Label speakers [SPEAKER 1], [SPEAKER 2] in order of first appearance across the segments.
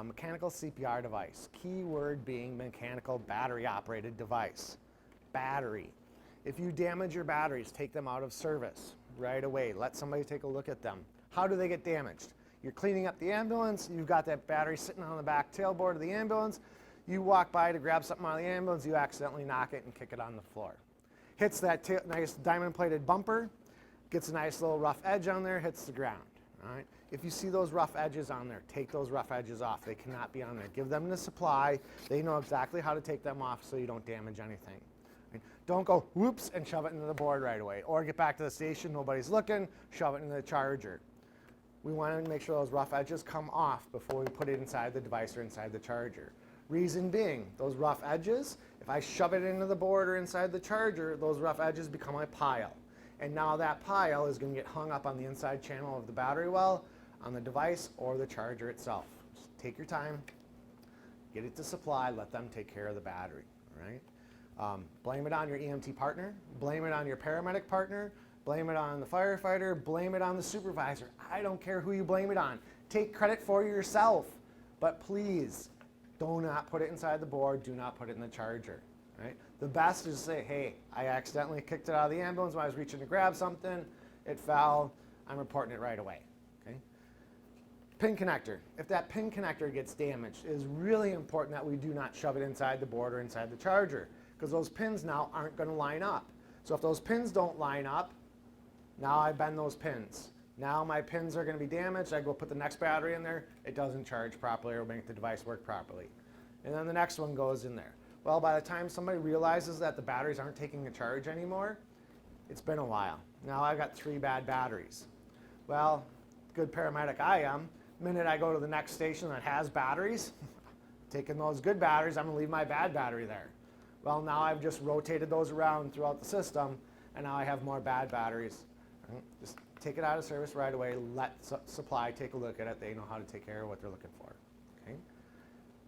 [SPEAKER 1] Mechanical CPR device. Key word being mechanical battery operated device. Battery. If you damage your batteries, take them out of service right away. Let somebody take a look at them. How do they get damaged? You're cleaning up the ambulance, you've got that battery sitting on the back tailboard of the ambulance, you walk by to grab something out of the ambulance, you accidentally knock it and kick it on the floor. Hits that nice diamond plated bumper, gets a nice little rough edge on there, hits the ground. All right? If you see those rough edges on there, take those rough edges off. They cannot be on there. Give them the supply. They know exactly how to take them off so you don't damage anything. Right? Don't go whoops and shove it into the board right away. Or get back to the station, nobody's looking, shove it into the charger. We want to make sure those rough edges come off before we put it inside the device or inside the charger. Reason being, those rough edges, if I shove it into the board or inside the charger, those rough edges become a pile. And now that pile is going to get hung up on the inside channel of the battery well, on the device, or the charger itself. Just take your time, get it to supply, let them take care of the battery. Right? Blame it on your EMT partner, blame it on your paramedic partner, blame it on the firefighter, blame it on the supervisor. I don't care who you blame it on. Take credit for yourself, but please do not put it inside the board, do not put it in the charger. Right? The best is to say, hey, I accidentally kicked it out of the ambulance when I was reaching to grab something, it fell, I'm reporting it right away. Okay? Pin connector. If that pin connector gets damaged, it is really important that we do not shove it inside the board or inside the charger, because those pins now aren't going to line up. So if those pins don't line up, now I bend those pins. Now my pins are going to be damaged. I go put the next battery in there. It doesn't charge properly or make the device work properly. And then the next one goes in there. Well, by the time somebody realizes that the batteries aren't taking a charge anymore, it's been a while. Now I've got 3 bad batteries. Well, good paramedic I am, the minute I go to the next station that has batteries, taking those good batteries, I'm going to leave my bad battery there. Well, now I've just rotated those around throughout the system, and now I have more bad batteries. Right? Just take it out of service right away. Let supply take a look at it. They know how to take care of what they're looking for. Okay?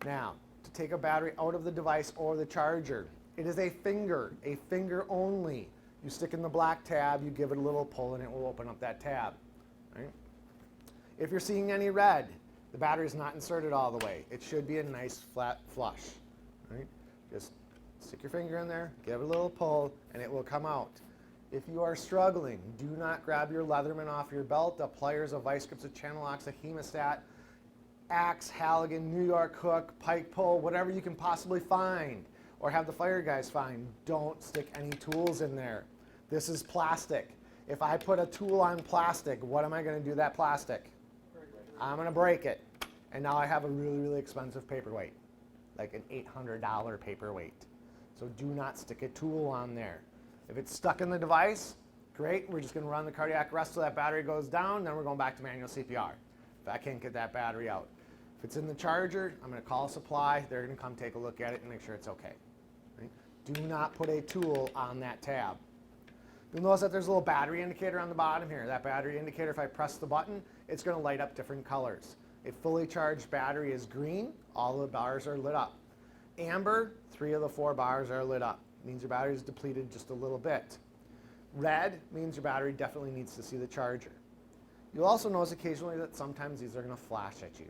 [SPEAKER 1] Now, to take a battery out of the device or the charger, it is a finger only. You stick in the black tab, you give it a little pull, and it will open up that tab. Right? If you're seeing any red, the battery is not inserted all the way. It should be a nice flat flush. Right? Just stick your finger in there, give it a little pull, and it will come out. If you are struggling, do not grab your Leatherman off your belt, a pliers, a vice grips, a channel locks, a hemostat, axe, Halligan, New York hook, pike pole, whatever you can possibly find, or have the fire guys find. Don't stick any tools in there. This is plastic. If I put a tool on plastic, what am I going to do to that plastic? I'm going to break it. And now I have a really, really expensive paperweight, like an $800 paperweight. So do not stick a tool on there. If it's stuck in the device, great. We're just going to run the cardiac arrest till that battery goes down. Then we're going back to manual CPR. If I can't get that battery out. If it's in the charger, I'm going to call supply. They're going to come take a look at it and make sure it's okay. Right? Do not put a tool on that tab. You'll notice that there's a little battery indicator on the bottom here. That battery indicator, if I press the button, it's going to light up different colors. A fully charged battery is green. All the bars are lit up. Amber, 3 of the 4 bars are lit up. Means your battery is depleted just a little bit. Red means your battery definitely needs to see the charger. You'll also notice occasionally that sometimes these are going to flash at you.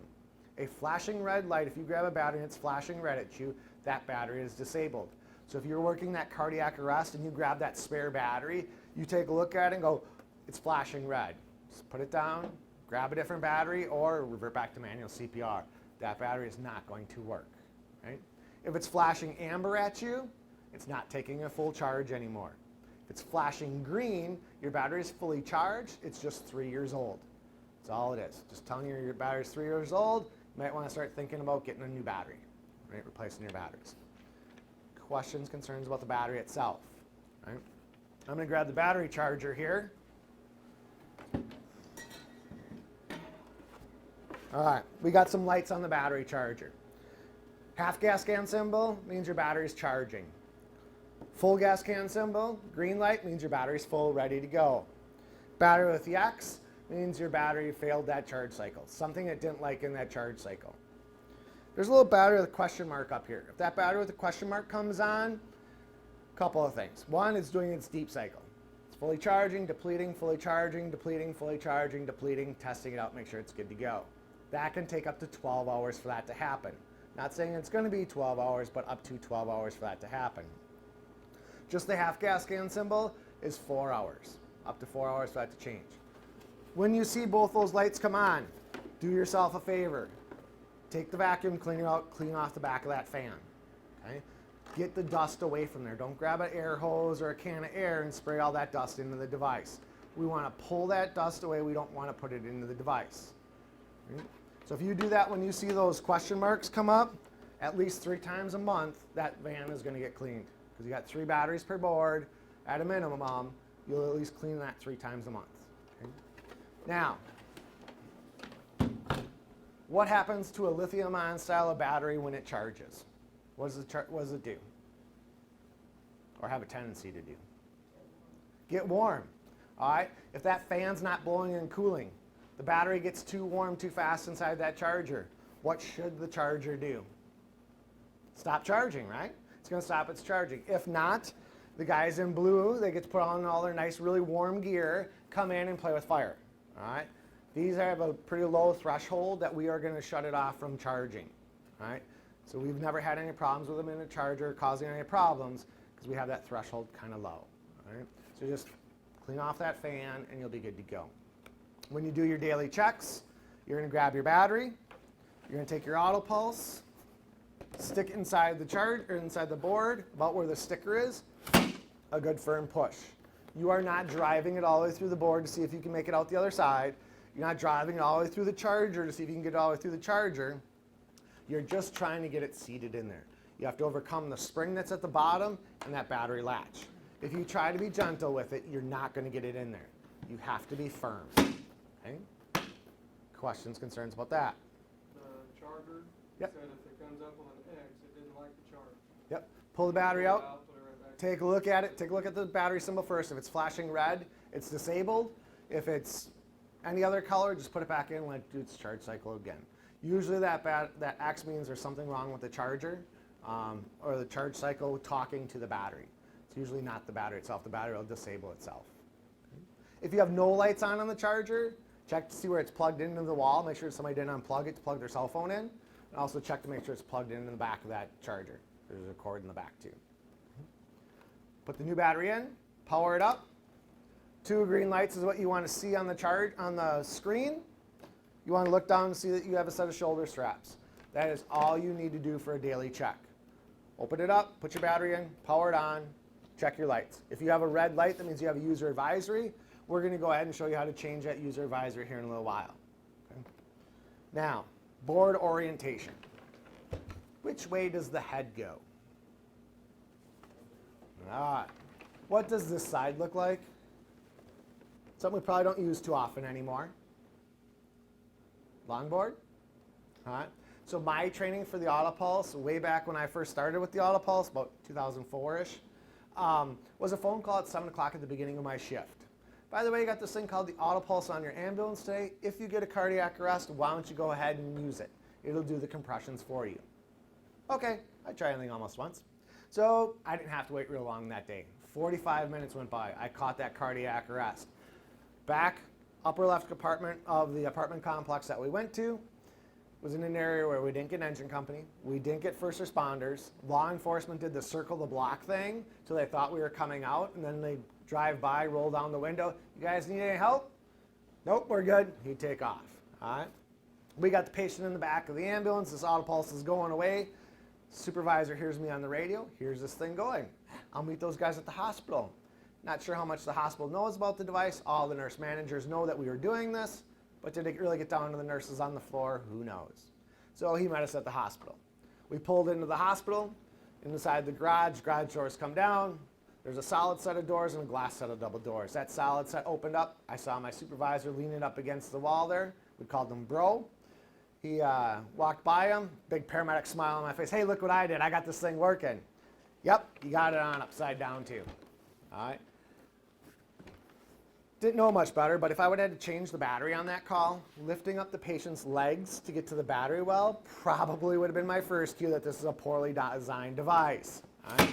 [SPEAKER 1] A flashing red light, if you grab a battery and it's flashing red at you, that battery is disabled. So if you're working that cardiac arrest and you grab that spare battery, you take a look at it and go, it's flashing red. Just put it down, grab a different battery, or revert back to manual CPR. That battery is not going to work. Right? If it's flashing amber at you, it's not taking a full charge anymore. If it's flashing green, your battery is fully charged, it's just 3 years old. That's all it is. Just telling you your battery is 3 years old, you might want to start thinking about getting a new battery, right? Replacing your batteries. Questions, concerns about the battery itself. Right? I'm going to grab the battery charger here. All right, we got some lights on the battery charger. Half gas can symbol means your battery's charging. Full gas can symbol, green light, means your battery's full, ready to go. Battery with the X means your battery failed that charge cycle, something it didn't like in that charge cycle. There's a little battery with a question mark up here. If that battery with a question mark comes on, a couple of things. One, it's doing its deep cycle. It's fully charging, depleting, fully charging, depleting, fully charging, depleting, testing it out, make sure it's good to go. That can take up to 12 hours for that to happen. Not saying it's going to be 12 hours, but up to 12 hours for that to happen. Just the half gas can symbol is 4 hours, up to 4 hours for that to change. When you see both those lights come on, do yourself a favor. Take the vacuum cleaner out, clean off the back of that fan. Okay? Get the dust away from there. Don't grab an air hose or a can of air and spray all that dust into the device. We want to pull that dust away. We don't want to put it into the device. Right? So if you do that when you see those question marks come up, at least 3 times a month, that van is going to get cleaned. Because you got 3 batteries per board, at a minimum, you'll at least clean that 3 times a month. Okay? Now, what happens to a lithium-ion style of battery when it charges? What does it do? Or have a tendency to do? Get warm. All right? If that fan's not blowing and cooling, the battery gets too warm too fast inside that charger. What should the charger do? Stop charging, right? It's going to stop its charging. If not, the guys in blue, they get to put on all their nice, really warm gear, come in and play with fire. All right? These have a pretty low threshold that we are going to shut it off from charging. All right? So we've never had any problems with them in a charger causing any problems because we have that threshold kind of low. All right? So just clean off that fan and you'll be good to go. When you do your daily checks, you're going to grab your battery, you're going to take your Autopulse, stick it inside the charge or inside the board, about where the sticker is, a good firm push. You are not driving it all the way through the board to see if you can make it out the other side. You're not driving it all the way through the charger to see if you can get it all the way through the charger. You're just trying to get it seated in there. You have to overcome the spring that's at the bottom and that battery latch. If you try to be gentle with it, you're not going to get it in there. You have to be firm. Okay? Questions, concerns about that?
[SPEAKER 2] The charger
[SPEAKER 1] Yep.
[SPEAKER 2] said if it comes up on an X, it didn't like the charge.
[SPEAKER 1] Yep. Pull the battery out.
[SPEAKER 2] Put it right back.
[SPEAKER 1] Take a look at it. Take a look at the battery symbol first. If it's flashing red, it's disabled. If it's any other color, just put it back in and let it do its charge cycle again. Usually that X means there's something wrong with the charger or the charge cycle talking to the battery. It's usually not the battery itself. The battery will disable itself. Okay. If you have no lights on the charger, check to see where it's plugged into the wall. Make sure somebody didn't unplug it to plug their cell phone in. And also check to make sure it's plugged in the back of that charger. There's a cord in the back too. Put the new battery in, power it up. 2 green lights is what you want to see on the screen. You want to look down and see that you have a set of shoulder straps. That is all you need to do for a daily check. Open it up, put your battery in, power it on, check your lights. If you have a red light, that means you have a user advisory. We're going to go ahead and show you how to change that user advisory here in a little while. Okay. Now, board orientation. Which way does the head go? All right. What does this side look like? Something we probably don't use too often anymore. Longboard. All right. So my training for the Autopulse, way back when I first started with the Autopulse, about 2004-ish, was a phone call at 7 o'clock at the beginning of my shift. By the way, you got this thing called the Autopulse on your ambulance today. If you get a cardiac arrest, why don't you go ahead and use it? It'll do the compressions for you. Okay, I tried anything almost once. So I didn't have to wait real long that day. 45 minutes went by. I caught that cardiac arrest. Back, upper left compartment of the apartment complex that we went to was in an area where we didn't get an engine company. We didn't get first responders. Law enforcement did the circle the block thing, so they thought we were coming out, and then they drive by, roll down the window. You guys need any help? Nope, we're good. He'd take off. All right. We got the patient in the back of the ambulance. This Autopulse is going away. Supervisor hears me on the radio. Here's this thing going. I'll meet those guys at the hospital. Not sure how much the hospital knows about the device. All the nurse managers know that we were doing this, but did it really get down to the nurses on the floor? Who knows? So he met us at the hospital. We pulled into the hospital. Inside the garage doors come down. There's a solid set of doors and a glass set of double doors. That solid set opened up. I saw my supervisor leaning up against the wall there. We called him Bro. He walked by him, big paramedic smile on my face. Hey, look what I did. I got this thing working. Yep, you got it on upside down too. All right. Didn't know much better, but if I would have had to change the battery on that call, lifting up the patient's legs to get to the battery well probably would have been my first cue that this is a poorly designed device. All right.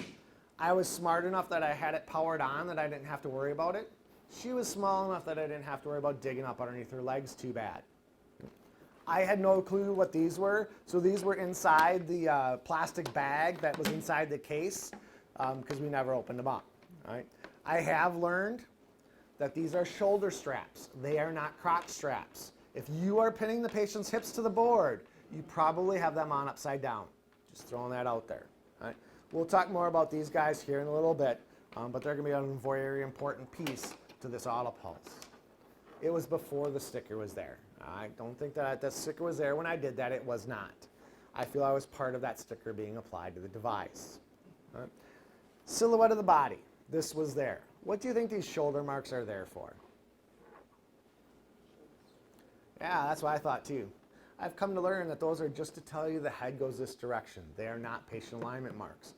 [SPEAKER 1] I was smart enough that I had it powered on that I didn't have to worry about it. She was small enough that I didn't have to worry about digging up underneath her legs too bad. I had no clue what these were. So these were inside the plastic bag that was inside the case because we never opened them up. All right. I have learned that these are shoulder straps. They are not crotch straps. If you are pinning the patient's hips to the board, you probably have them on upside down. Just throwing that out there. All right. We'll talk more about these guys here in a little bit, but they're going to be a very important piece to this Autopulse. It was before the sticker was there. I don't think that the sticker was there when I did that. It was not. I feel I was part of that sticker being applied to the device. All right. Silhouette of the body. This was there. What do you think these shoulder marks are there for? Yeah, that's what I thought too. I've come to learn that those are just to tell you the head goes this direction. They are not patient alignment marks.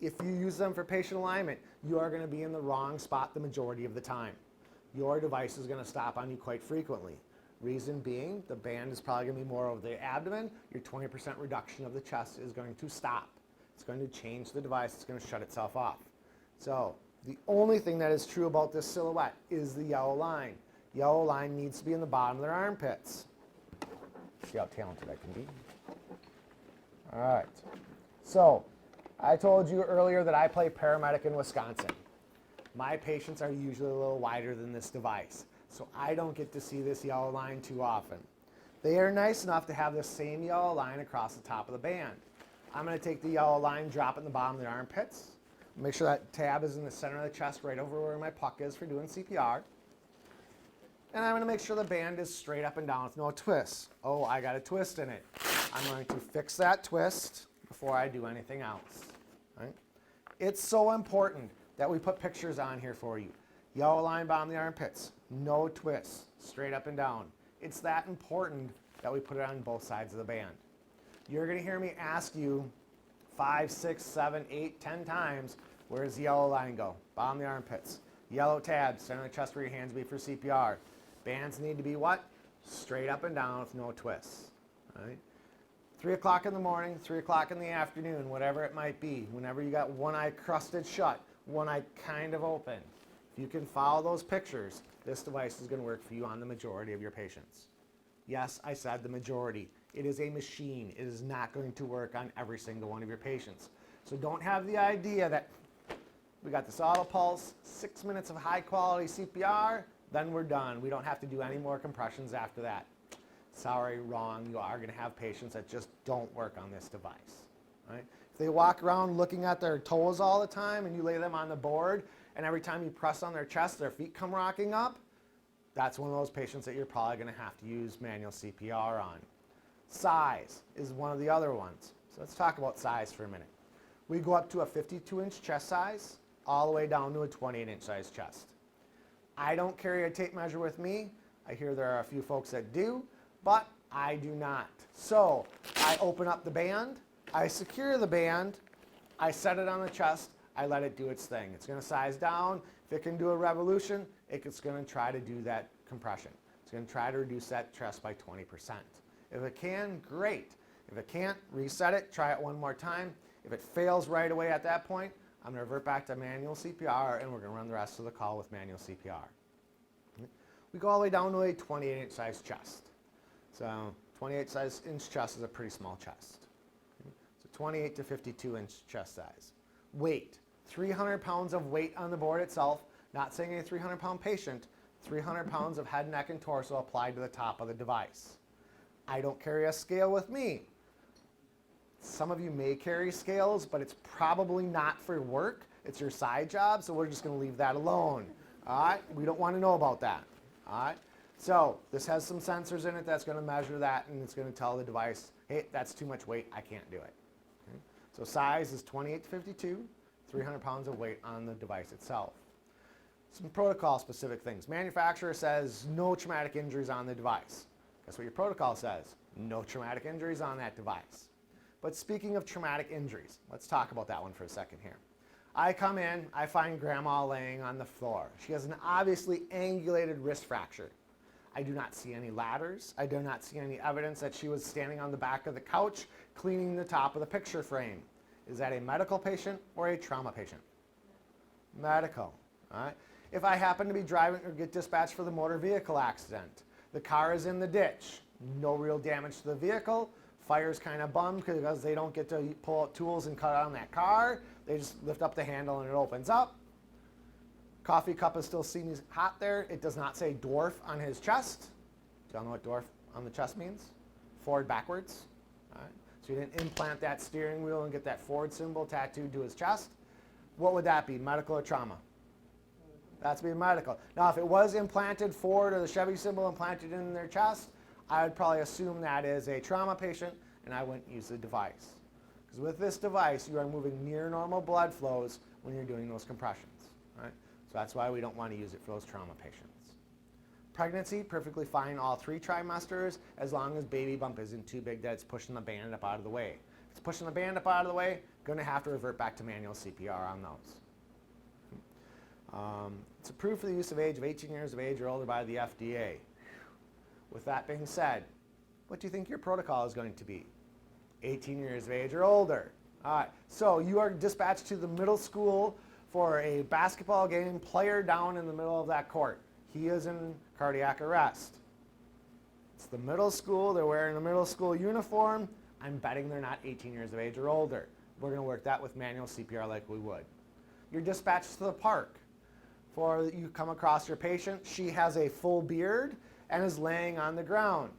[SPEAKER 1] If you use them for patient alignment, you are going to be in the wrong spot the majority of the time. Your device is going to stop on you quite frequently. Reason being, the band is probably going to be more over the abdomen. Your 20% reduction of the chest is going to stop. It's going to change the device. It's going to shut itself off. So the only thing that is true about this silhouette is the yellow line. Yellow line needs to be in the bottom of their armpits. See how talented I can be. All right. So I told you earlier that I play paramedic in Wisconsin. My patients are usually a little wider than this device, so I don't get to see this yellow line too often. They are nice enough to have the same yellow line across the top of the band. I'm going to take the yellow line, drop it in the bottom of the armpits. Make sure that tab is in the center of the chest, right over where my puck is for doing CPR. And I'm going to make sure the band is straight up and down with no twists. Oh, I got a twist in it. I'm going to fix that twist before I do anything else. Right? It's so important that we put pictures on here for you. Yellow line, bottom of the armpits, no twists, straight up and down. It's that important that we put it on both sides of the band. You're going to hear me ask you 5, 6, 7, 8, 10 times, where does the yellow line go? Bottom of the armpits. Yellow tab, center of the chest where your hands be for CPR. Bands need to be what? Straight up and down with no twists. All right? 3 o'clock in the morning, 3 o'clock in the afternoon, whatever it might be, whenever you got one eye crusted shut, one eye kind of open. If you can follow those pictures, this device is going to work for you on the majority of your patients. Yes, I said the majority. It is a machine. It is not going to work on every single one of your patients. So don't have the idea that we got this Autopulse, 6 minutes of high quality CPR, then we're done. We don't have to do any more compressions after that. Sorry, wrong. You are going to have patients that just don't work on this device. Right? If they walk around looking at their toes all the time and you lay them on the board and every time you press on their chest, their feet come rocking up, that's one of those patients that you're probably going to have to use manual CPR on. Size is one of the other ones. So let's talk about size for a minute. We go up to a 52-inch chest size all the way down to a 28-inch size chest. I don't carry a tape measure with me. I hear there are a few folks that do, but I do not. So I open up the band, I secure the band, I set it on the chest, I let it do its thing. It's going to size down. If it can do a revolution, it's going to try to do that compression. It's going to try to reduce that chest by 20%. If it can, great. If it can't, reset it, try it one more time. If it fails right away at that point, I'm going to revert back to manual CPR and we're going to run the rest of the call with manual CPR. We go all the way down to a 28-inch size chest. So 28-inch chest is a pretty small chest. So 28 to 52-inch chest size. Weight, 300 pounds of weight on the board itself, not saying a 300-pound patient, 300 pounds of head, neck, and torso applied to the top of the device. I don't carry a scale with me. Some of you may carry scales, but it's probably not for work. It's your side job, so we're just going to leave that alone. All right? We don't want to know about that. All right? So this has some sensors in it that's going to measure that, and it's going to tell the device, hey, that's too much weight. I can't do it. Okay? So size is 28 to 52, 300 pounds of weight on the device itself. Some protocol-specific things. Manufacturer says no traumatic injuries on the device. Guess what your protocol says? No traumatic injuries on that device. But speaking of traumatic injuries, let's talk about that one for a second here. I come in, I find grandma laying on the floor. She has an obviously angulated wrist fracture. I do not see any ladders. I do not see any evidence that she was standing on the back of the couch cleaning the top of the picture frame. Is that a medical patient or a trauma patient? Medical. All right. If I happen to be driving or get dispatched for the motor vehicle accident, the car is in the ditch, No real damage to the vehicle. Fire's kind of bummed because they don't get to pull out tools and cut on that car. They just lift up the handle and it opens up. Coffee cup is still seen as hot there. It does not say dwarf on his chest. Do y'all know what dwarf on the chest means? Forward, backwards. All right. So you didn't implant that steering wheel and get that Ford symbol tattooed to his chest. What would that be, medical or trauma? That's be medical. Now, if it was implanted Ford or the Chevy symbol implanted in their chest, I would probably assume that is a trauma patient, and I wouldn't use the device. Because with this device, you are moving near normal blood flows when you're doing those compressions. Right? So that's why we don't want to use it for those trauma patients. Pregnancy, perfectly fine all 3 trimesters, as long as baby bump isn't too big that it's pushing the band up out of the way. If it's pushing the band up out of the way, going to have to revert back to manual CPR on those. It's approved for the use of age of 18 years of age or older by the FDA. With that being said, what do you think your protocol is going to be? 18 years of age or older. All right, so you are dispatched to the middle school for a basketball game, player down in the middle of that court. He is in cardiac arrest. It's the middle school, they're wearing a middle school uniform. I'm betting they're not 18 years of age or older. We're going to work that with manual CPR like we would. You're dispatched to the park. For you come across your patient, she has a full beard and is laying on the ground.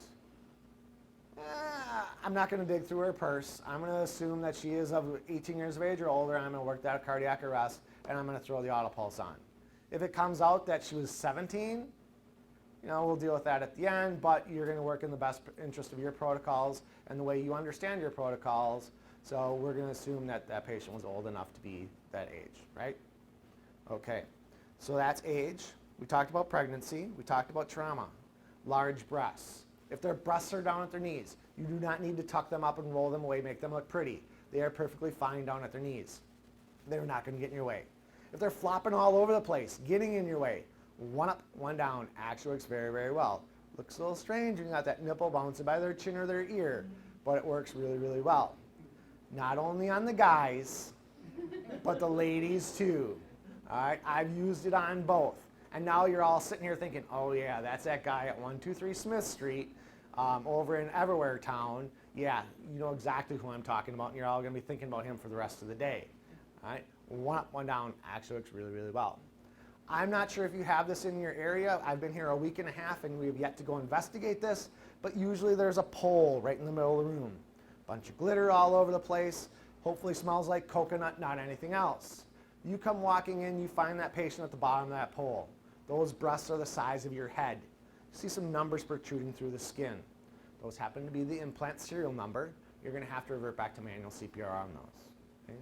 [SPEAKER 1] I'm not going to dig through her purse. I'm going to assume that she is of 18 years of age or older, and I'm going to work that cardiac arrest, and I'm going to throw the Autopulse on. If it comes out that she was 17, we'll deal with that at the end, but you're going to work in the best interest of your protocols and the way you understand your protocols. So we're going to assume that that patient was old enough to be that age, right? Okay, so that's age. We talked about pregnancy. We talked about trauma. Large breasts. If their breasts are down at their knees, you do not need to tuck them up and roll them away, make them look pretty. They are perfectly fine down at their knees. They're not going to get in your way. If they're flopping all over the place, getting in your way, one up, one down, actually works very, very well. Looks a little strange when you got that nipple bouncing by their chin or their ear, but it works really, really well. Not only on the guys, but the ladies too. All right, I've used it on both. And now you're all sitting here thinking, oh yeah, that's that guy at 123 Smith Street over in Everywhere Town. Yeah, you know exactly who I'm talking about, and you're all going to be thinking about him for the rest of the day. All right, one up, one down actually works really, really well. I'm not sure if you have this in your area. I've been here a week and a half, and we've yet to go investigate this, but usually there's a pole right in the middle of the room. Bunch of glitter all over the place. Hopefully smells like coconut, not anything else. You come walking in, you find that patient at the bottom of that pole. Those breasts are the size of your head. You see some numbers protruding through the skin. Those happen to be the implant serial number. You're going to have to revert back to manual CPR on those. Okay?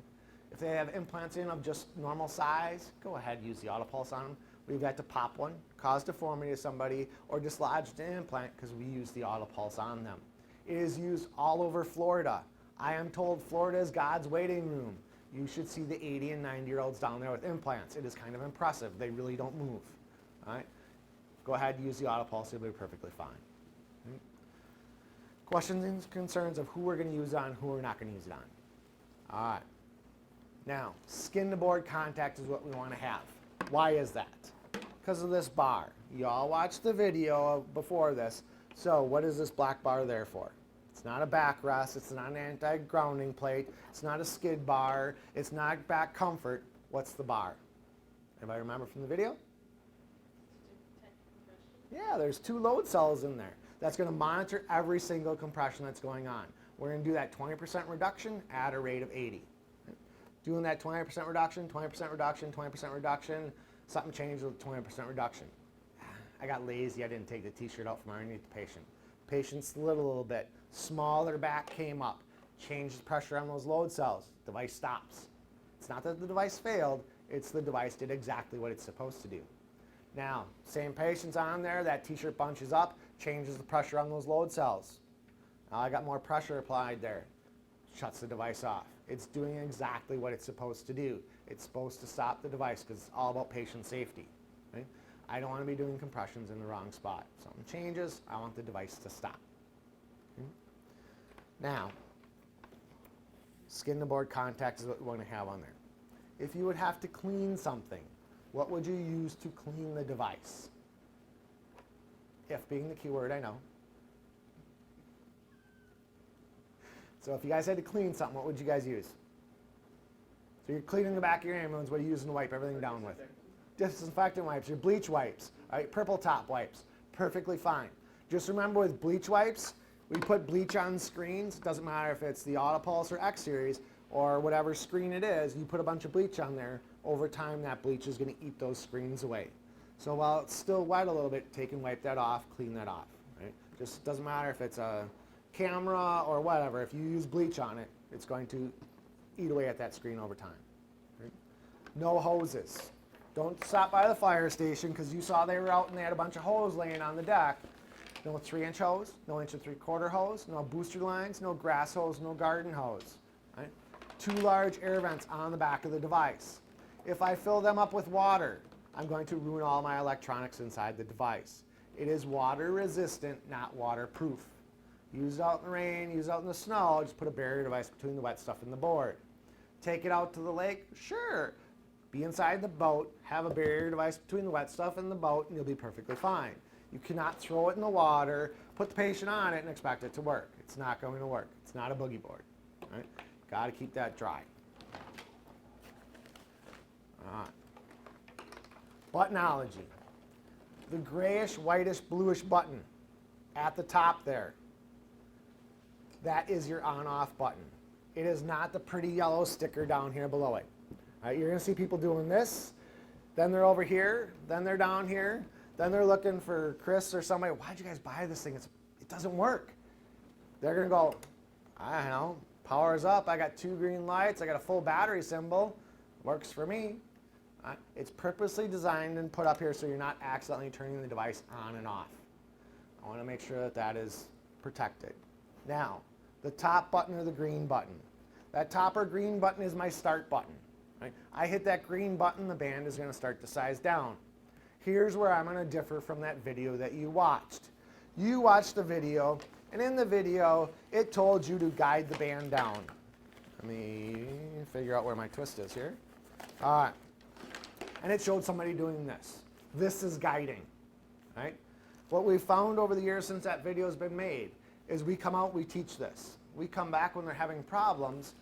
[SPEAKER 1] If they have implants in of just normal size, go ahead, use the Autopulse on them. We've got to pop one, cause deformity to somebody, or dislodge the implant because we use the Autopulse on them. It is used all over Florida. I am told Florida is God's waiting room. You should see the 80 and 90-year-olds down there with implants. It is kind of impressive. They really don't move. All right? Go ahead and use the Autopulse. It'll be perfectly fine. Okay. Questions and concerns of who we're going to use it on, who we're not going to use it on. All right. Now, skin-to-board contact is what we want to have. Why is that? Because of this bar. You all watched the video before this. So what is this black bar there for? It's not a backrest. It's not an anti-grounding plate. It's not a skid bar. It's not back comfort. What's the bar? Anybody remember from the video? Yeah, there's 2 load cells in there. That's going to monitor every single compression that's going on. We're going to do that 20% reduction at a rate of 80. Doing that 20% reduction, 20% reduction, 20% reduction, something changed with 20% reduction. I got lazy. I didn't take the t-shirt out from underneath the patient. Patient slid a little bit. Smaller back came up. Changed the pressure on those load cells. Device stops. It's not that the device failed. It's the device did exactly what it's supposed to do. Now, same patient's on there. That t-shirt bunches up. Changes the pressure on those load cells. Now I got more pressure applied there. Shuts the device off. It's doing exactly what it's supposed to do. It's supposed to stop the device because it's all about patient safety. Right? I don't want to be doing compressions in the wrong spot. If something changes, I want the device to stop. Okay? Now, skin-to-board contact is what we want to have on there. If you would have to clean something, what would you use to clean the device? If being the key word, I know. So if you guys had to clean something, what would you guys use? So you're cleaning the back of your ambulance, what are you using to wipe everything down with? Disinfectant wipes, your bleach wipes, all right, purple top wipes, perfectly fine. Just remember with bleach wipes, we put bleach on screens. It doesn't matter if it's the Autopulse or X Series or whatever screen it is, you put a bunch of bleach on there, over time that bleach is going to eat those screens away. So while it's still wet a little bit, take and wipe that off, clean that off. Right? Just doesn't matter if it's a camera or whatever, if you use bleach on it, it's going to eat away at that screen over time. Right? No hoses. Don't stop by the fire station because you saw they were out and they had a bunch of hose laying on the deck. No 3-inch hose, no 1 3/4 hose, no booster lines, no grass hose, no garden hose. Right? 2 large air vents on the back of the device. If I fill them up with water, I'm going to ruin all my electronics inside the device. It is water resistant, not waterproof. Use it out in the rain, use it out in the snow, just put a barrier device between the wet stuff and the board. Take it out to the lake? Sure. Be inside the boat, have a barrier device between the wet stuff and the boat, and you'll be perfectly fine. You cannot throw it in the water, put the patient on it, and expect it to work. It's not going to work. It's not a boogie board. Right? Got to keep that dry. All right. Buttonology. The grayish, whitish, bluish button at the top there. That is your on-off button. It is not the pretty yellow sticker down here below it. All right, you're going to see people doing this, then they're over here, then they're down here, then they're looking for Chris or somebody. Why'd you guys buy this thing? It doesn't work. They're going to go, I don't know, power's up. I got 2 green lights. I got a full battery symbol. Works for me. It's purposely designed and put up here so you're not accidentally turning the device on and off. I want to make sure that that is protected. Now, the top button or the green button. That top or green button is my start button. Right? I hit that green button, the band is going to start to size down. Here's where I'm going to differ from that video that you watched. You watched the video, and in the video, it told you to guide the band down. Let me figure out where my twist is here. All right. And it showed somebody doing this. This is guiding. Right? What we've found over the years since that video has been made is we come out, we teach this. We come back when they're having problems,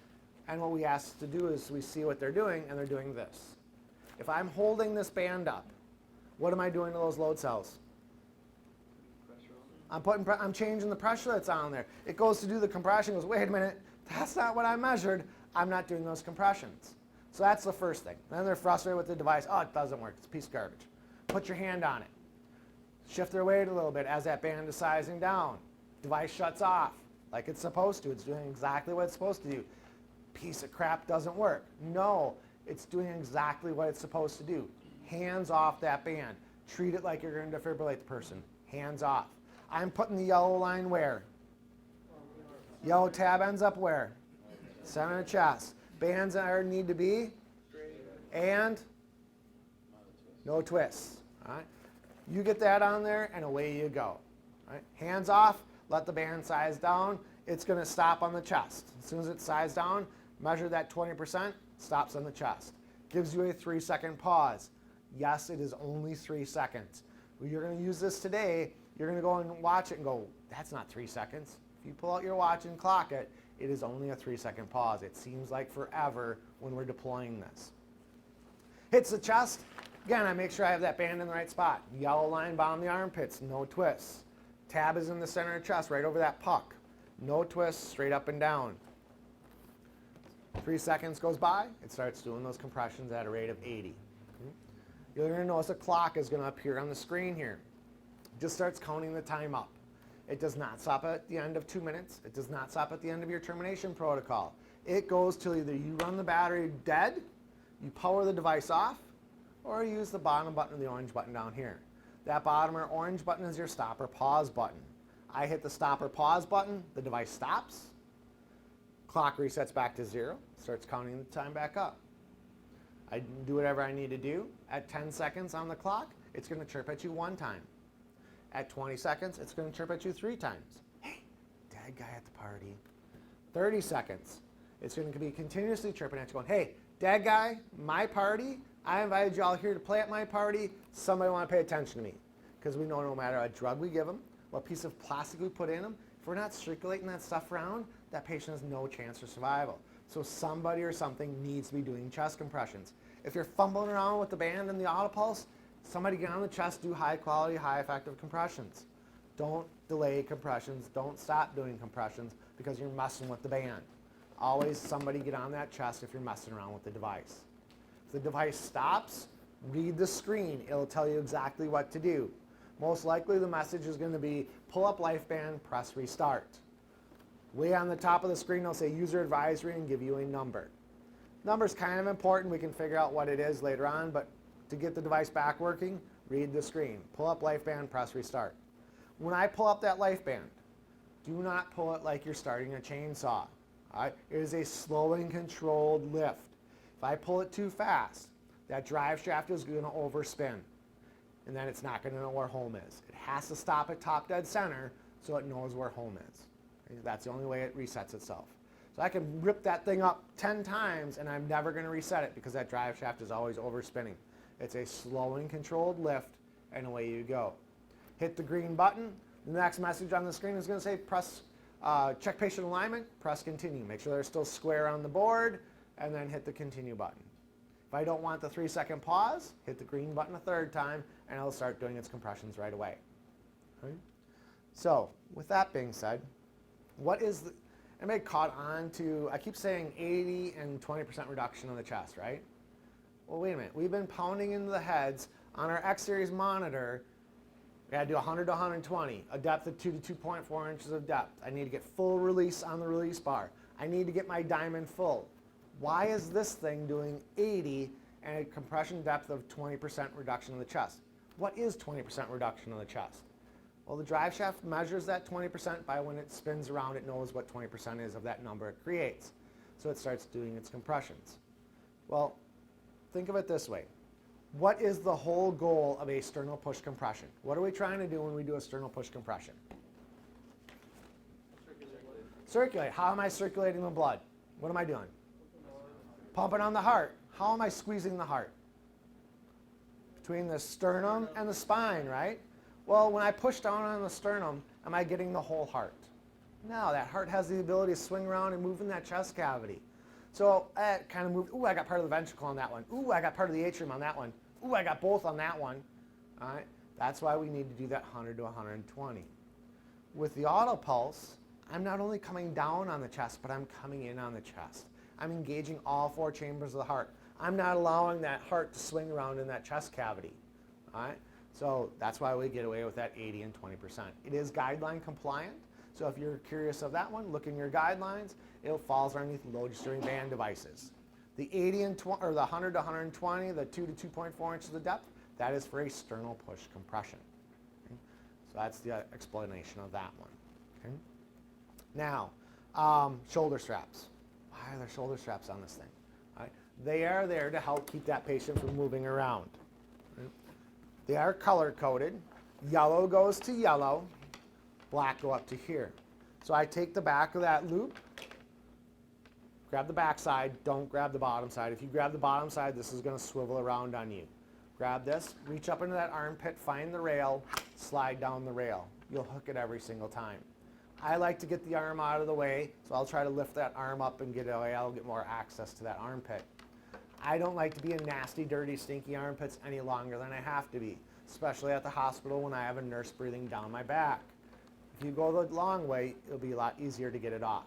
[SPEAKER 1] and what we ask to do is we see what they're doing, and they're doing this. If I'm holding this band up, what am I doing to those load cells? I'm changing the pressure that's on there. It goes to do the compression, goes, wait a minute, that's not what I measured. I'm not doing those compressions. So that's the first thing. Then they're frustrated with the device. Oh, it doesn't work. It's a piece of garbage. Put your hand on it. Shift their weight a little bit as that band is sizing down. Device shuts off like it's supposed to. It's doing exactly what it's supposed to do. Piece of crap doesn't work. No, it's doing exactly what it's supposed to do. Hands off that band. Treat it like you're going to defibrillate the person. Hands off. I'm putting the yellow line where? Yellow tab ends up where? Center of the chest. Bands need to be? And? No twists. All right? You get that on there and away you go. All right? Hands off. Let the band size down. It's going to stop on the chest. As soon as it's sized down, measure that 20%, stops on the chest. Gives you a 3-second pause. Yes, it is only 3 seconds. When you're going to use this today, you're going to go and watch it and go, that's not 3 seconds. If you pull out your watch and clock it, it is only a 3-second pause. It seems like forever when we're deploying this. Hits the chest. Again, I make sure I have that band in the right spot. Yellow line, bottom of the armpits, no twists. Tab is in the center of the chest, right over that puck. No twists, straight up and down. 3 seconds goes by, it starts doing those compressions at a rate of 80. You're going to notice a clock is going to appear on the screen here. It just starts counting the time up. It does not stop at the end of 2 minutes. It does not stop at the end of your termination protocol. It goes till either you run the battery dead, you power the device off, or you use the bottom button or the orange button down here. That bottom or orange button is your stop or pause button. I hit the stop or pause button, the device stops, clock resets back to 0, starts counting the time back up. I do whatever I need to do. At 10 seconds on the clock, it's going to chirp at you 1 time. At 20 seconds, it's going to chirp at you 3 times. Hey, dead guy at the party. 30 seconds, it's going to be continuously chirping at you going, hey, dead guy, my party, I invited you all here to play at my party. Somebody want to pay attention to me. Because we know no matter what drug we give them, what piece of plastic we put in them, if we're not circulating that stuff around, that patient has no chance for survival. So somebody or something needs to be doing chest compressions. If you're fumbling around with the band and the Autopulse, somebody get on the chest, do high quality, high effective compressions. Don't delay compressions. Don't stop doing compressions because you're messing with the band. Always somebody get on that chest if you're messing around with the device. If the device stops, read the screen. It'll tell you exactly what to do. Most likely the message is going to be pull up LifeBand, press restart. Way on the top of the screen, they'll say user advisory and give you a number. Number's kind of important. We can figure out what it is later on, but to get the device back working, read the screen. Pull up LifeBand, press restart. When I pull up that LifeBand, do not pull it like you're starting a chainsaw. It is a slow and controlled lift. If I pull it too fast, that drive shaft is going to overspin, and then it's not going to know where home is. It has to stop at top dead center so it knows where home is. That's the only way it resets itself. So I can rip that thing up 10 times and I'm never going to reset it because that drive shaft is always overspinning. It's a slow and controlled lift and away you go. Hit the green button. The next message on the screen is going to say press, check patient alignment, press continue. Make sure they're still square on the board and then hit the continue button. If I don't want the 3-second pause, hit the green button a third time and it'll start doing its compressions right away. Okay? So with that being said, what is the, anybody caught on to, I keep saying 80 and 20% reduction on the chest, right? Well, wait a minute. We've been pounding into the heads on our X-series monitor. We had to do 100 to 120, a depth of 2 to 2.4 inches of depth. I need to get full release on the release bar. I need to get my diamond full. Why is this thing doing 80 and a compression depth of 20% reduction in the chest? What is 20% reduction in the chest? Well, the drive shaft measures that 20% by when it spins around, it knows what 20% is of that number it creates. So it starts doing its compressions. Well, think of it this way. What is the whole goal of a sternal push compression? What are we trying to do when we do a sternal push compression? Circulate. How am I circulating the blood? What am I doing? Pumping on the heart. How am I squeezing the heart? Between the sternum and the spine, right? Well, when I push down on the sternum, am I getting the whole heart? No, that heart has the ability to swing around and move in that chest cavity. So I kind of moved, ooh, I got part of the ventricle on that one. Ooh, I got part of the atrium on that one. Ooh, I got both on that one. All right, that's why we need to do that 100 to 120. With the Autopulse, I'm not only coming down on the chest, but I'm coming in on the chest. I'm engaging all 4 chambers of the heart. I'm not allowing that heart to swing around in that chest cavity. All right? So that's why we get away with that 80 and 20%. It is guideline compliant. So if you're curious of that one, look in your guidelines. It falls underneath load-steering band devices. The 80 and or the 100 to 120, the 2 to 2.4 inches of depth, that is for a sternal push compression. Okay? So that's the explanation of that one. Okay? Now, shoulder straps. Why are there shoulder straps on this thing? All right? They are there to help keep that patient from moving around. Right? They are color-coded. Yellow goes to yellow. Black go up to here. So I take the back of that loop, grab the back side, don't grab the bottom side. If you grab the bottom side, this is going to swivel around on you. Grab this, reach up into that armpit, find the rail, slide down the rail. You'll hook it every single time. I like to get the arm out of the way, so I'll try to lift that arm up and get it away. I'll get more access to that armpit. I don't like to be in nasty, dirty, stinky armpits any longer than I have to be, especially at the hospital when I have a nurse breathing down my back. If you go the long way, it'll be a lot easier to get it off.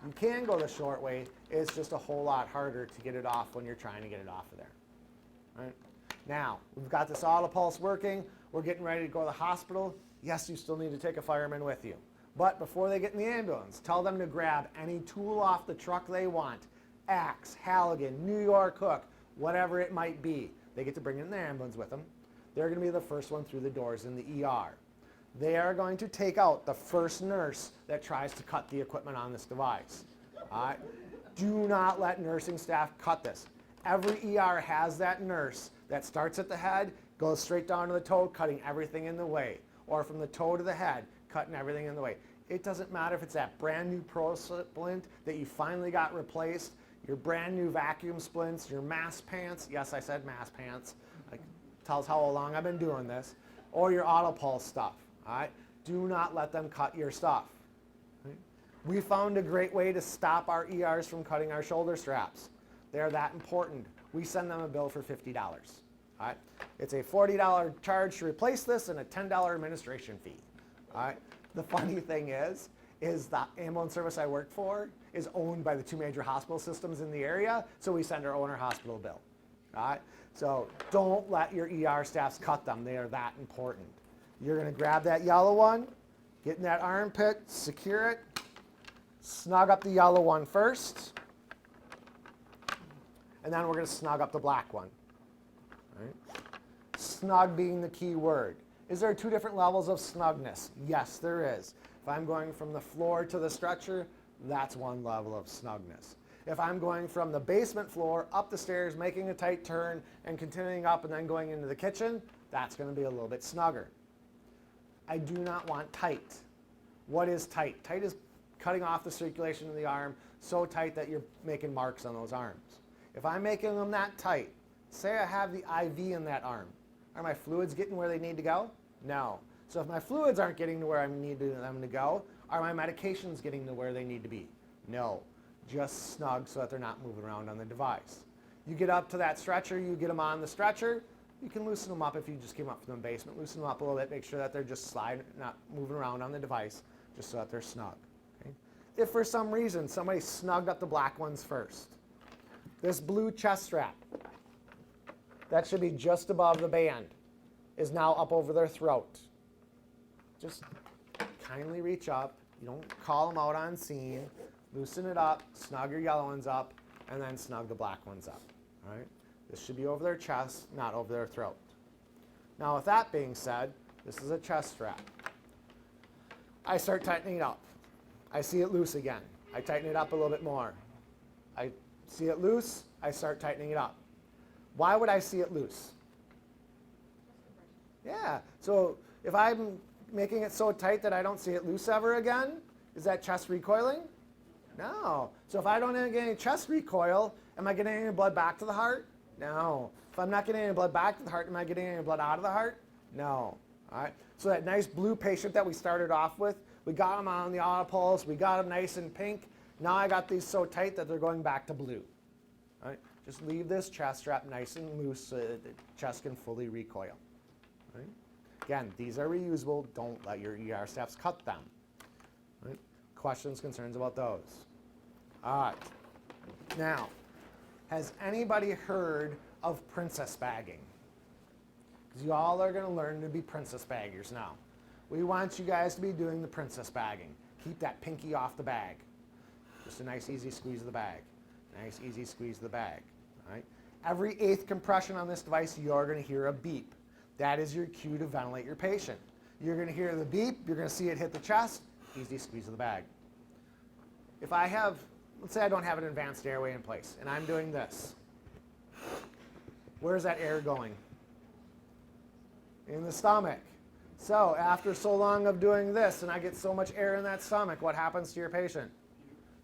[SPEAKER 1] You can go the short way. It's just a whole lot harder to get it off when you're trying to get it off of there. All right? Now, we've got this Autopulse working. We're getting ready to go to the hospital. Yes, you still need to take a fireman with you. But before they get in the ambulance, tell them to grab any tool off the truck they want. Axe, Halligan, New York hook, whatever it might be. They get to bring it in the ambulance with them. They're going to be the first one through the doors in the ER. They are going to take out the first nurse that tries to cut the equipment on this device. All right? Do not let nursing staff cut this. Every ER has that nurse that starts at the head, goes straight down to the toe, cutting everything in the way. Or from the toe to the head, cutting everything in the way. It doesn't matter if it's that brand new Pro splint that you finally got replaced, your brand new vacuum splints, your mask pants. Yes, I said mask pants. Like, tells how long I've been doing this. Or your Autopulse stuff. All right? Do not let them cut your stuff. Right? We found a great way to stop our ERs from cutting our shoulder straps. They're that important. We send them a bill for $50. All right? It's a $40 charge to replace this and a $10 administration fee. All right? The funny thing is the ambulance service I work for is owned by the 2 major hospital systems in the area, so we send our owner hospital bill. All right? So don't let your ER staffs cut them. They are that important. You're going to grab that yellow one, get in that armpit, secure it, snug up the yellow one first, and then we're going to snug up the black one. All right? Snug being the key word. Is there 2 different levels of snugness? Yes, there is. If I'm going from the floor to the stretcher, that's one level of snugness. If I'm going from the basement floor up the stairs, making a tight turn, and continuing up and then going into the kitchen, that's going to be a little bit snugger. I do not want tight. What is tight? Tight is cutting off the circulation of the arm so tight that you're making marks on those arms. If I'm making them that tight, say I have the IV in that arm, are my fluids getting where they need to go? No. So if my fluids aren't getting to where I need them to go, are my medications getting to where they need to be? No. Just snug so that they're not moving around on the device. You get up to that stretcher, you get them on the stretcher, you can loosen them up if you just came up from the basement. Loosen them up a little bit, make sure that they're just sliding, not moving around on the device, just so that they're snug. Okay? If for some reason somebody snugged up the black ones first, this blue chest strap, that should be just above the band, is now up over their throat. Just kindly reach up. You don't call them out on scene. Loosen it up, snug your yellow ones up, and then snug the black ones up. All right? This should be over their chest, not over their throat. Now, with that being said, this is a chest strap. I start tightening it up. I see it loose again. I tighten it up a little bit more. I see it loose, I start tightening it up. Why would I see it loose? Yeah, so if I'm making it so tight that I don't see it loose ever again, is that chest recoiling? No. So if I don't get any chest recoil, am I getting any blood back to the heart? No. If I'm not getting any blood back to the heart, am I getting any blood out of the heart? No. All right. So that nice blue patient that we started off with, we got him on the Autopulse, we got him nice and pink. Now I got these so tight that they're going back to blue. All right. Just leave this chest strap nice and loose so that the chest can fully recoil. All right. Again, these are reusable. Don't let your ER staffs cut them. All right. Questions, concerns about those? All right. Now, has anybody heard of princess bagging? Because you all are going to learn to be princess baggers now. We want you guys to be doing the princess bagging. Keep that pinky off the bag. Just a nice easy squeeze of the bag. Nice easy squeeze of the bag. All right. Every 8th compression on this device, you're going to hear a beep. That is your cue to ventilate your patient. You're going to hear the beep. You're going to see it hit the chest. Easy squeeze of the bag. If I have, let's say I don't have an advanced airway in place, and I'm doing this. Where's that air going? In the stomach. So after so long of doing this, and I get so much air in that stomach, what happens to your patient?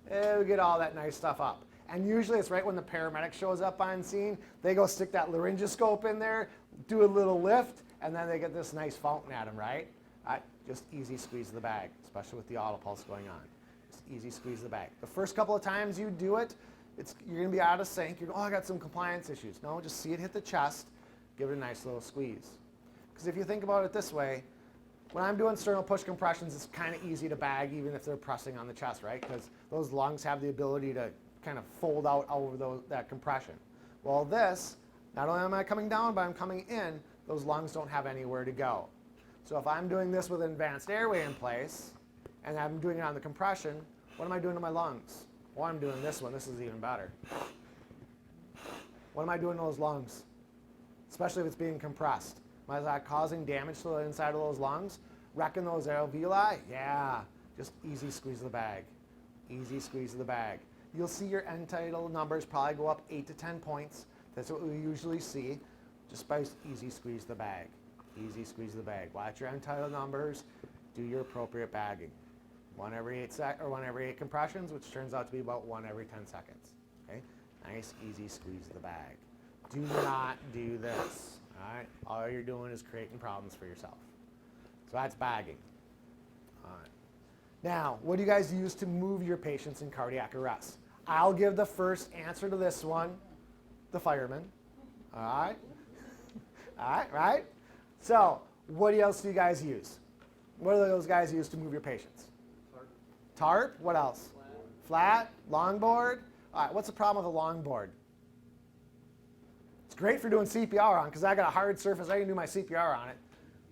[SPEAKER 1] We get all that nice stuff up. And usually it's right when the paramedic shows up on scene, they go stick that laryngoscope in there, do a little lift, and then they get this nice fountain at them, right? Just easy squeeze of the bag, especially with the Autopulse going on. Just easy squeeze of the bag. The first couple of times you do it, you're going to be out of sync. You're going, oh, I got some compliance issues. No, just see it hit the chest, give it a nice little squeeze. Because if you think about it this way, when I'm doing sternal push compressions, it's kind of easy to bag even if they're pressing on the chest, right? Because those lungs have the ability to kind of fold out over that compression. Well, this, not only am I coming down, but I'm coming in, those lungs don't have anywhere to go. So if I'm doing this with an advanced airway in place, and I'm doing it on the compression, what am I doing to my lungs? Well, I'm doing this one. This is even better. What am I doing to those lungs? Especially if it's being compressed. Am I causing damage to the inside of those lungs? Wrecking those alveoli? Yeah. Just easy squeeze of the bag. Easy squeeze of the bag. You'll see your end tidal numbers probably go up 8 to 10 points. That's what we usually see. Just by easy squeeze of the bag. Easy squeeze of the bag. Watch your end tidal numbers. Do your appropriate bagging. 1 every 8 compressions, which turns out to be about 1 every 10 seconds. Okay? Nice, easy squeeze of the bag. Do not do this. All right? All you're doing is creating problems for yourself. So that's bagging. All right. Now, what do you guys use to move your patients in cardiac arrest? I'll give the first answer to this one, the fireman. All right? All right, right? So, what else do you guys use? What do those guys use to move your patients? Tarp. What else? Flat. Longboard. All right, what's the problem with a longboard? It's great for doing CPR on, because I got a hard surface. I can do my CPR on it.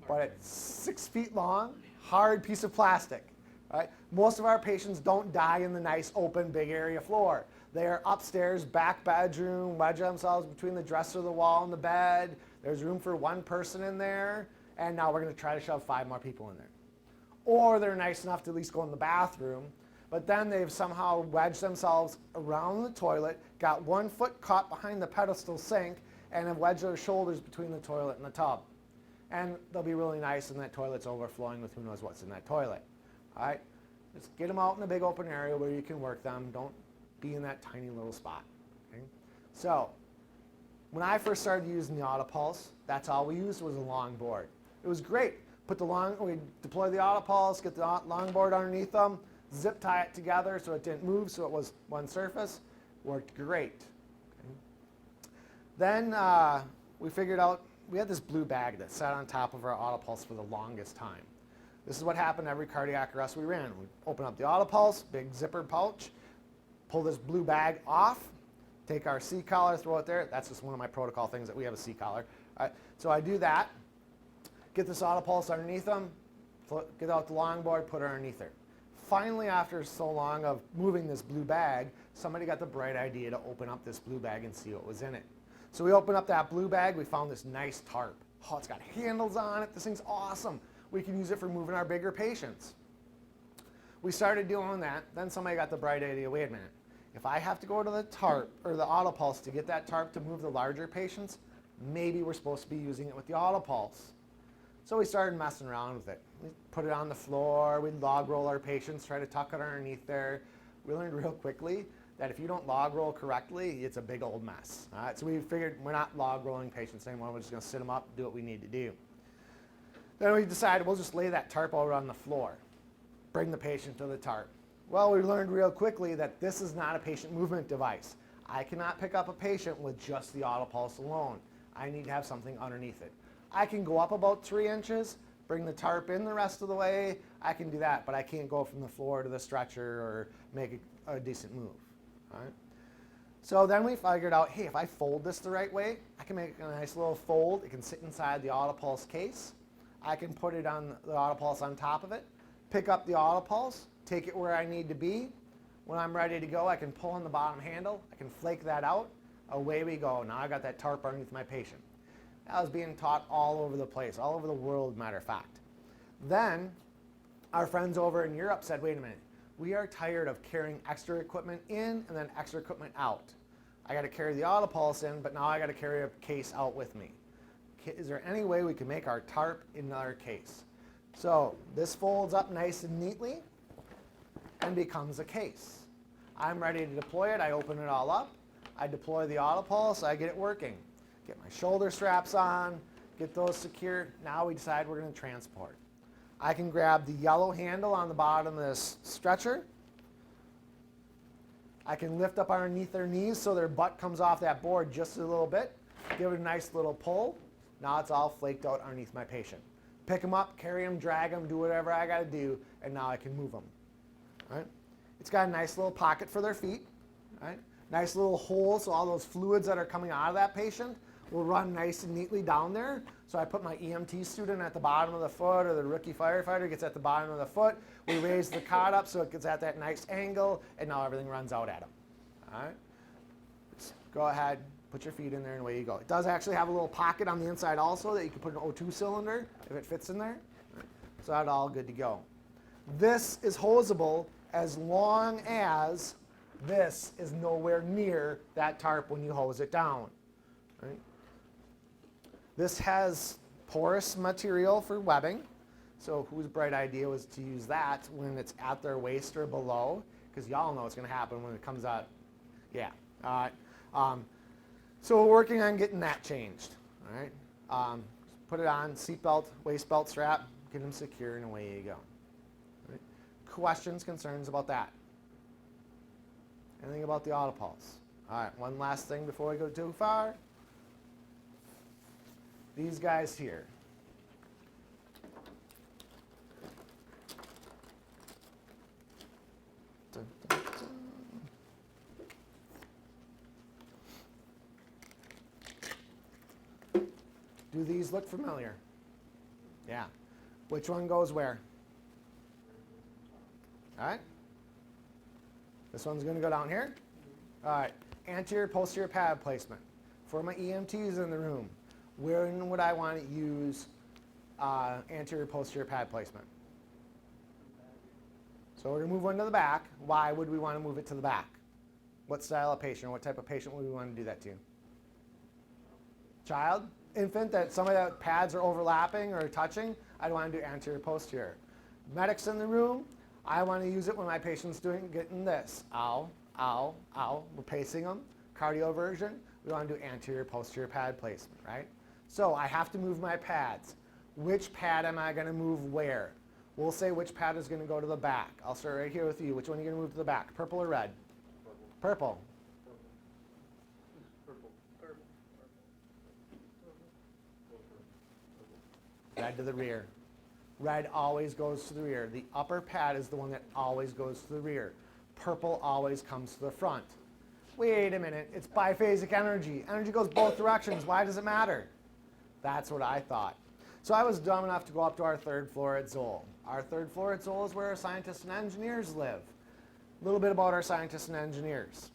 [SPEAKER 1] But it's 6 feet long, hard piece of plastic. Right? Most of our patients don't die in the nice open big area floor. They are upstairs, back bedroom, wedge themselves between the dresser, the wall, and the bed. There's room for one person in there, and now we're going to try to shove 5 more people in there. Or they're nice enough to at least go in the bathroom, but then they've somehow wedged themselves around the toilet, got 1 foot caught behind the pedestal sink, and have wedged their shoulders between the toilet and the tub. And they'll be really nice, and that toilet's overflowing with who knows what's in that toilet. All right? Just get them out in a big open area where you can work them. Don't be in that tiny little spot. Okay? So, when I first started using the Autopulse, that's all we used was a long board. It was great. We deploy the Autopulse, get the long board underneath them, zip tie it together so it didn't move, so it was one surface. Worked great. Okay? Then we figured out we had this blue bag that sat on top of our Autopulse for the longest time. This is what happened every cardiac arrest we ran. We'd open up the Autopulse, big zipper pouch, pull this blue bag off, take our C-collar, throw it there. That's just one of my protocol things that we have a C-collar. All right, so I do that, get this Autopulse underneath them, get out the longboard, put it underneath there. Finally, after so long of moving this blue bag, somebody got the bright idea to open up this blue bag and see what was in it. So we opened up that blue bag, we found this nice tarp. Oh, it's got handles on it, this thing's awesome. We can use it for moving our bigger patients. We started doing that, then somebody got the bright idea, wait a minute, if I have to go to the tarp, or the Autopulse to get that tarp to move the larger patients, maybe we're supposed to be using it with the Autopulse. So we started messing around with it. We put it on the floor, we'd log roll our patients, try to tuck it underneath there. We learned real quickly that if you don't log roll correctly, it's a big old mess. All right, so we figured we're not log rolling patients anymore, we're just gonna sit them up, do what we need to do. Then we decided we'll just lay that tarp out on the floor, bring the patient to the tarp. Well, we learned real quickly that this is not a patient movement device. I cannot pick up a patient with just the Autopulse alone. I need to have something underneath it. I can go up about 3 inches, bring the tarp in the rest of the way, I can do that, but I can't go from the floor to the stretcher or make a decent move. All right? So then we figured out, hey, if I fold this the right way, I can make a nice little fold. It can sit inside the Autopulse case. I can put it on the Autopulse on top of it, pick up the Autopulse, take it where I need to be. When I'm ready to go, I can pull on the bottom handle, I can flake that out, away we go. Now I got that tarp underneath my patient. That was being taught all over the place, all over the world, matter of fact. Then our friends over in Europe said, wait a minute, we are tired of carrying extra equipment in and then extra equipment out. I got to carry the Autopulse in, but now I got to carry a case out with me. Is there any way we can make our tarp in another case? So this folds up nice and neatly and becomes a case. I'm ready to deploy it. I open it all up. I deploy the Autopulse. I get it working. Get my shoulder straps on, get those secured. Now we decide we're going to transport. I can grab the yellow handle on the bottom of this stretcher. I can lift up underneath their knees so their butt comes off that board just a little bit. Give it a nice little pull. Now it's all flaked out underneath my patient. Pick them up, carry them, drag them, do whatever I got to do, and now I can move them. All right? It's got a nice little pocket for their feet. All right? Nice little hole so all those fluids that are coming out of that patient will run nice and neatly down there. So I put my EMT student at the bottom of the foot, or the rookie firefighter gets at the bottom of the foot. We raise the cot up so it gets at that nice angle, and now everything runs out at them. All right? Just go ahead, put your feet in there, and away you go. It does actually have a little pocket on the inside also that you can put an O2 cylinder if it fits in there. Right? So that's all good to go. This is hosable as long as this is nowhere near that tarp when you hose it down. Right? This has porous material for webbing. So whose bright idea was to use that when it's at their waist or below? Because y'all know what's going to happen when it comes out. Yeah. All right. So we're working on getting that changed. All right. Put it on, seatbelt, waist belt strap, get them secure, and away you go. All right. questions, concerns about that? Anything about the Autopulse? All right, one last thing before we go too far. These guys here. Dun, dun, dun. Do these look familiar? Yeah. Which one goes where? All right. This one's going to go down here. All right. Anterior, posterior pad placement. For my EMTs in the room, when would I want to use anterior, posterior pad placement? So we're going to move one to the back. Why would we want to move it to the back? What style of patient or what type of patient would we want to do that to? Child? Infant, that some of the pads are overlapping or touching? I'd want to do anterior, posterior. Medics in the room, I want to use it when my patient's getting this. Ow, ow, ow. We're pacing them. Cardioversion, we want to do anterior, posterior pad placement, right? So I have to move my pads. Which pad am I going to move where? We'll say which pad is going to go to the back. I'll start right here with you. Which one are you going to move to the back? Purple or red? Purple. Red to the rear. Red always goes to the rear. The upper pad is the one that always goes to the rear. Purple always comes to the front. Wait a minute, it's biphasic energy. Energy goes both directions. Why does it matter? That's what I thought. So I was dumb enough to go up to our third floor at Zoll. Our third floor at Zoll is where our scientists and engineers live. A little bit about our scientists and engineers.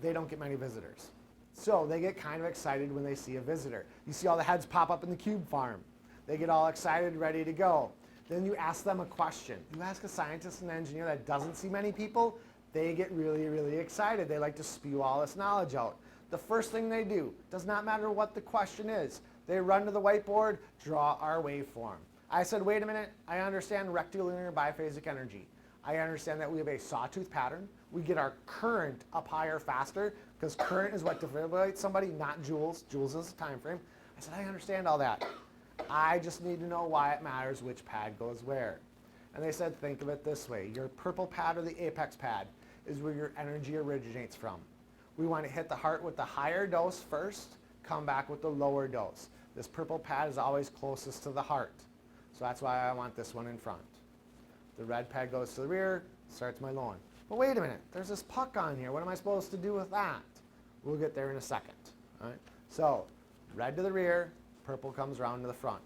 [SPEAKER 1] They don't get many visitors. So they get kind of excited when they see a visitor. You see all the heads pop up in the cube farm. They get all excited, ready to go. Then you ask them a question. You ask a scientist and engineer that doesn't see many people, they get really, really excited. They like to spew all this knowledge out. The first thing they do, does not matter what the question is, they run to the whiteboard, draw our waveform. I said, wait a minute, I understand rectilinear biphasic energy. I understand that we have a sawtooth pattern. We get our current up higher faster, because current is what defibrillates somebody, not joules. Joules is the time frame. I said, I understand all that. I just need to know why it matters which pad goes where. And they said, think of it this way. Your purple pad or the apex pad is where your energy originates from. We want to hit the heart with the higher dose first, come back with the lower dose. This purple pad is always closest to the heart. So that's why I want this one in front. The red pad goes to the rear, starts my low one. But wait a minute, there's this puck on here. What am I supposed to do with that? We'll get there in a second. All right? So red to the rear, purple comes around to the front.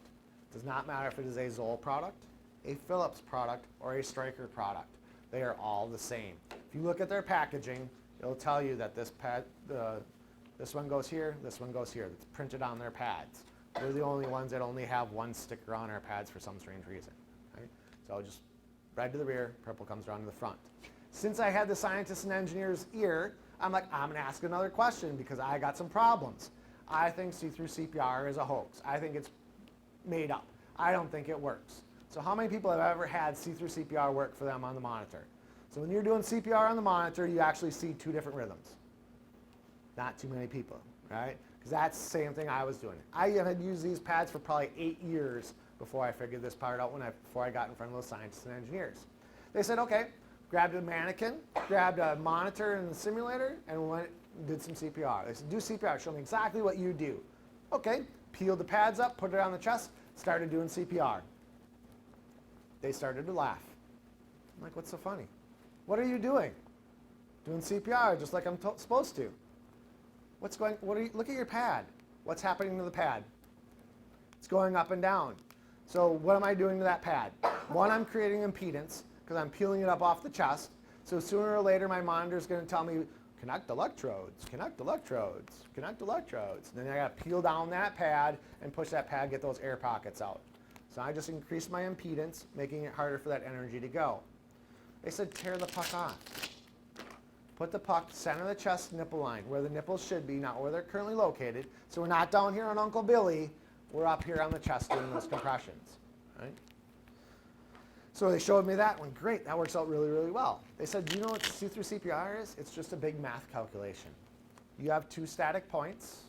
[SPEAKER 1] Does not matter if it is a Zoll product, a Philips product, or a Stryker product. They are all the same. If you look at their packaging, it'll tell you that this pad, this one goes here, this one goes here. It's printed on their pads. We're the only ones that only have one sticker on our pads for some strange reason. Right? So just red to the rear, purple comes around to the front. Since I had the scientists and engineers ear, I'm like, I'm going to ask another question because I got some problems. I think see-through CPR is a hoax. I think it's made up. I don't think it works. So how many people have ever had see-through CPR work for them on the monitor? So when you're doing CPR on the monitor, you actually see two different rhythms. Not too many people, right? Because that's the same thing I was doing. I had used these pads for probably 8 years before I figured this part out before I got in front of those scientists and engineers. They said, okay, grabbed a mannequin, grabbed a monitor and the simulator, and did some CPR. They said, do CPR, show me exactly what you do. Okay, peeled the pads up, put it on the chest, started doing CPR. They started to laugh. I'm like, what's so funny? What are you doing? Doing CPR just like I'm supposed to. Look at your pad. What's happening to the pad? It's going up and down. So what am I doing to that pad? One, I'm creating impedance because I'm peeling it up off the chest. So sooner or later my monitor is going to tell me, connect electrodes, connect electrodes, connect electrodes. And then I got to peel down that pad and push that pad, get those air pockets out. So I just increased my impedance, making it harder for that energy to go. They said tear the puck off. Put the puck center of the chest nipple line, where the nipples should be, not where they're currently located. So we're not down here on Uncle Billy, we're up here on the chest doing those compressions. Right? So they showed me that one. Great, that works out really, really well. They said, do you know what see-through CPR is? It's just a big math calculation. You have two static points,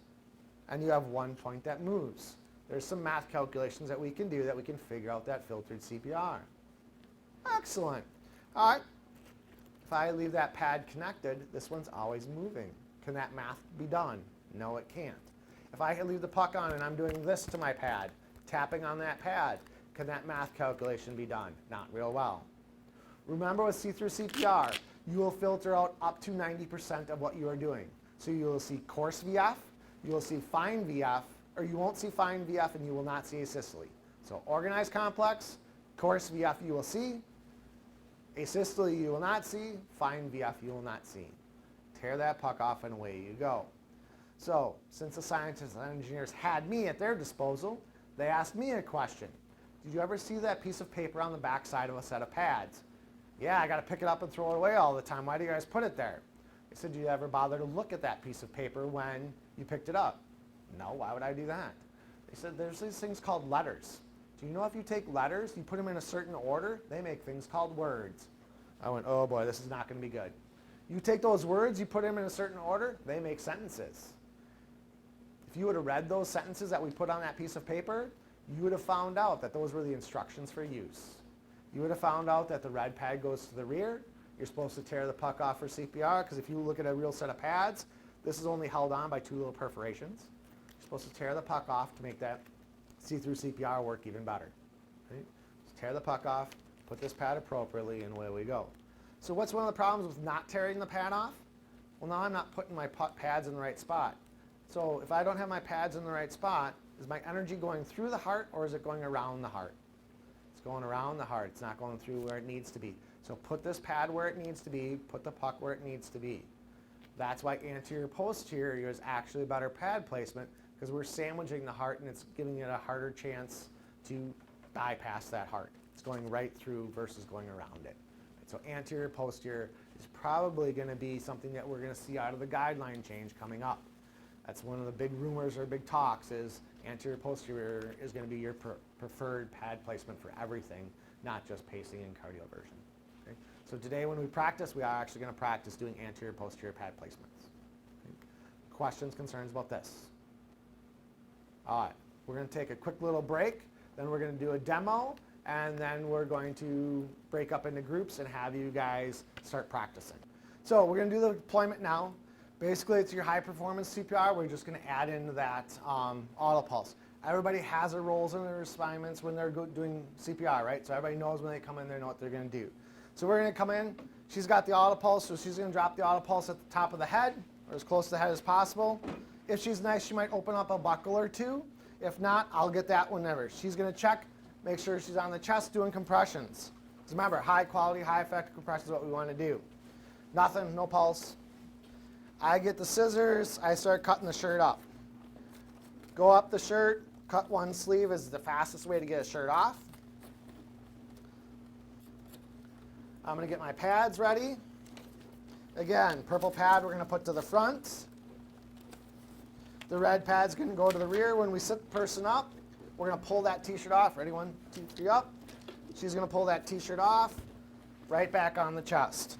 [SPEAKER 1] and you have one point that moves. There's some math calculations that we can do that we can figure out that filtered CPR. Excellent. All right. If I leave that pad connected, this one's always moving. Can that math be done? No, it can't. If I leave the puck on and I'm doing this to my pad, tapping on that pad, can that math calculation be done? Not real well. Remember with see-through CPR, you will filter out up to 90% of what you are doing. So you will see coarse VF, you will see fine VF, or you won't see fine VF and you will not see asystole. So organized complex, coarse VF you will see, asystole you will not see, fine VF you will not see. Tear that puck off and away you go. So since the scientists and engineers had me at their disposal, they asked me a question. Did you ever see that piece of paper on the back side of a set of pads? Yeah, I got to pick it up and throw it away all the time. Why do you guys put it there? I said, did you ever bother to look at that piece of paper when you picked it up? No, why would I do that? They said, there's these things called letters. Do you know if you take letters, you put them in a certain order, they make things called words? I went, oh boy, this is not going to be good. You take those words, you put them in a certain order, they make sentences. If you would have read those sentences that we put on that piece of paper, you would have found out that those were the instructions for use. You would have found out that the red pad goes to the rear. You're supposed to tear the puck off for CPR, because if you look at a real set of pads, this is only held on by 2 little perforations. You're supposed to tear the puck off to make that see-through CPR work even better. Right? So tear the puck off, put this pad appropriately, and away we go. So what's one of the problems with not tearing the pad off? Well, now I'm not putting my pads in the right spot. So if I don't have my pads in the right spot, is my energy going through the heart or is it going around the heart? It's going around the heart. It's not going through where it needs to be. So put this pad where it needs to be, put the puck where it needs to be. That's why anterior-posterior is actually a better pad placement, because we're sandwiching the heart and it's giving it a harder chance to bypass that heart. It's going right through versus going around it. So anterior-posterior is probably going to be something that we're going to see out of the guideline change coming up. That's one of the big rumors or big talks, is anterior-posterior is going to be your preferred pad placement for everything, not just pacing and cardioversion. Okay? So today when we practice, we are actually going to practice doing anterior-posterior pad placements. Okay? Questions, concerns about this? All right, we're going to take a quick little break, then we're going to do a demo, and then we're going to break up into groups and have you guys start practicing. So we're going to do the deployment now. Basically, it's your high-performance CPR. We're just going to add in that Autopulse. Everybody has their roles and their assignments when they're doing CPR, right? So everybody knows when they come in, they know what they're going to do. So we're going to come in. She's got the Autopulse, so she's going to drop the Autopulse at the top of the head, or as close to the head as possible. If she's nice, she might open up a buckle or two. If not, I'll get that whenever. She's going to check, make sure she's on the chest doing compressions. Because remember, high quality, high effective compression is what we want to do. Nothing, no pulse. I get the scissors, I start cutting the shirt up. Go up the shirt, cut one sleeve is the fastest way to get a shirt off. I'm going to get my pads ready. Again, purple pad we're going to put to the front. The red pad's going to go to the rear. When we sit the person up, we're going to pull that t-shirt off. Ready? 1, 2, 3, up. She's going to pull that t-shirt off, right back on the chest.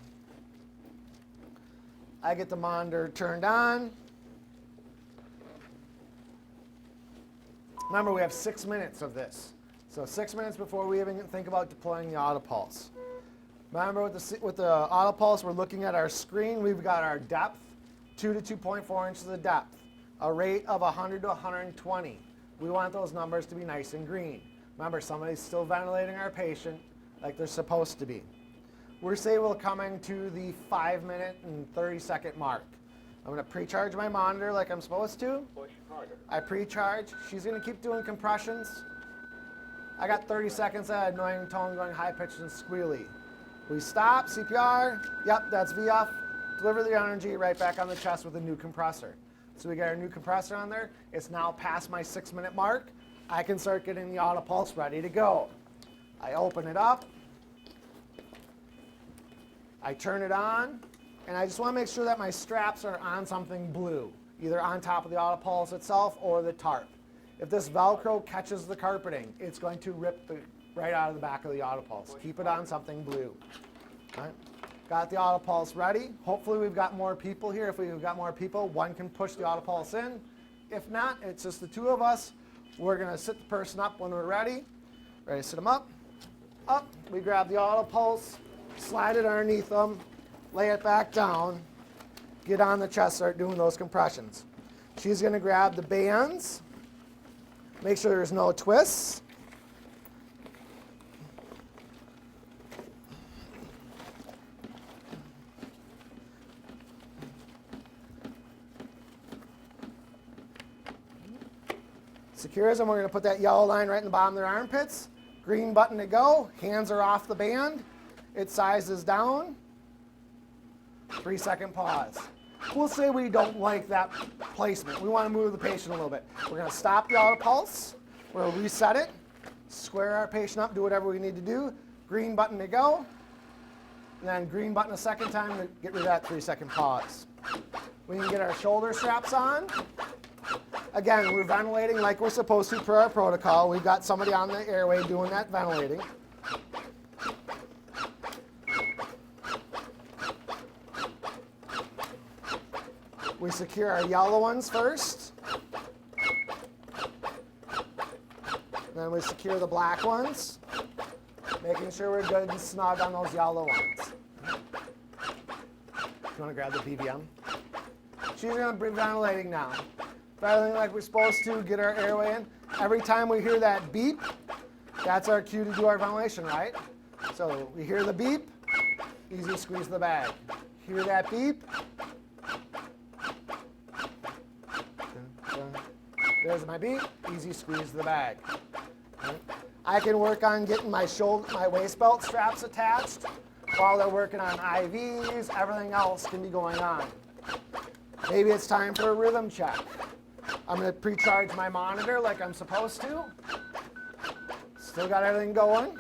[SPEAKER 1] I get the monitor turned on. Remember, we have 6 minutes of this. So 6 minutes before we even think about deploying the Autopulse. Remember, with the Autopulse, we're looking at our screen. We've got our depth, 2 to 2.4 inches of depth, a rate of 100 to 120. We want those numbers to be nice and green. Remember, somebody's still ventilating our patient like they're supposed to be. We're saying we're coming to the 5-minute and 30-second mark. I'm going to pre-charge my monitor like I'm supposed to.
[SPEAKER 3] Push harder.
[SPEAKER 1] I pre-charge. She's going to keep doing compressions. I got 30 seconds of annoying tone going high-pitched and squealy. We stop, CPR. Yep, that's VF. Deliver the energy right back on the chest with a new compressor. So we got our new compressor on there. It's now past my 6-minute mark. I can start getting the Autopulse ready to go. I open it up. I turn it on, and I just want to make sure that my straps are on something blue, either on top of the Autopulse itself or the tarp. If this Velcro catches the carpeting, it's going to rip right out of the back of the Autopulse. Keep it on something blue. All right. Got the Autopulse ready. Hopefully we've got more people here. If we've got more people, one can push the Autopulse in. If not, it's just the 2 of us. We're going to sit the person up when we're ready. Ready to sit them up. up. We grab the Autopulse, slide it underneath them, lay it back down, get on the chest, start doing those compressions. She's going to grab the bands, make sure there's no twists. Secures them. We're going to put that yellow line right in the bottom of their armpits. Green button to go. Hands are off the band. It sizes down. 3-second pause. We'll say we don't like that placement. We want to move the patient a little bit. We're going to stop the Autopulse. We're going to reset it. Square our patient up. Do whatever we need to do. Green button to go. And then green button a second time to get rid of that 3-second pause. We can get our shoulder straps on. Again, we're ventilating like we're supposed to per our protocol. We've got somebody on the airway doing that ventilating. We secure our yellow ones first. Then we secure the black ones, making sure we're good and snug on those yellow ones. You want to grab the PVM? She's going to be ventilating now. Ventilating like we're supposed to, get our airway in. Every time we hear that beep, that's our cue to do our ventilation, right? So we hear the beep, easy squeeze the bag. Hear that beep. There's my beep, easy squeeze the bag. I can work on getting my waist belt straps attached while they're working on IVs. Everything else can be going on. Maybe it's time for a rhythm check. I'm going to pre-charge my monitor like I'm supposed to. Still got everything going.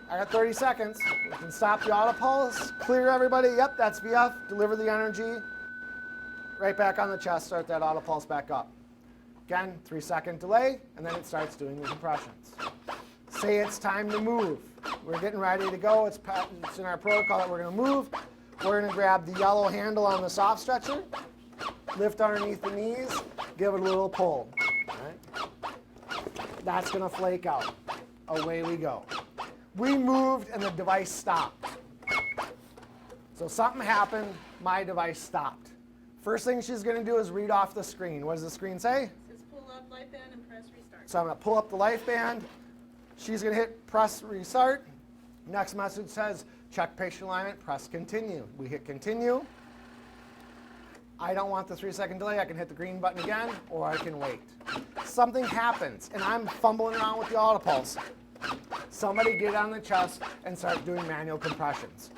[SPEAKER 1] I got 30 seconds. We can stop the Autopulse, clear everybody. Yep, that's VF. Deliver the energy. Right back on the chest, start that Autopulse back up. Again, 3-second delay, and then it starts doing the compressions. Say it's time to move. We're getting ready to go. It's in our protocol that we're going to move. We're going to grab the yellow handle on the soft stretcher, lift underneath the knees, give it a little pull. Right? That's going to flake out. Away we go. We moved and the device stopped. So something happened, my device stopped. First thing she's going to do is read off the screen. What does the screen say?
[SPEAKER 3] It says pull up life band and press restart.
[SPEAKER 1] So I'm going to pull up the life band. She's going to hit press restart. Next message says check patient alignment, press continue. We hit continue. I don't want the 3-second delay. I can hit the green button again, or I can wait. Something happens, and I'm fumbling around with the Autopulse. Somebody get on the chest and start doing manual compressions.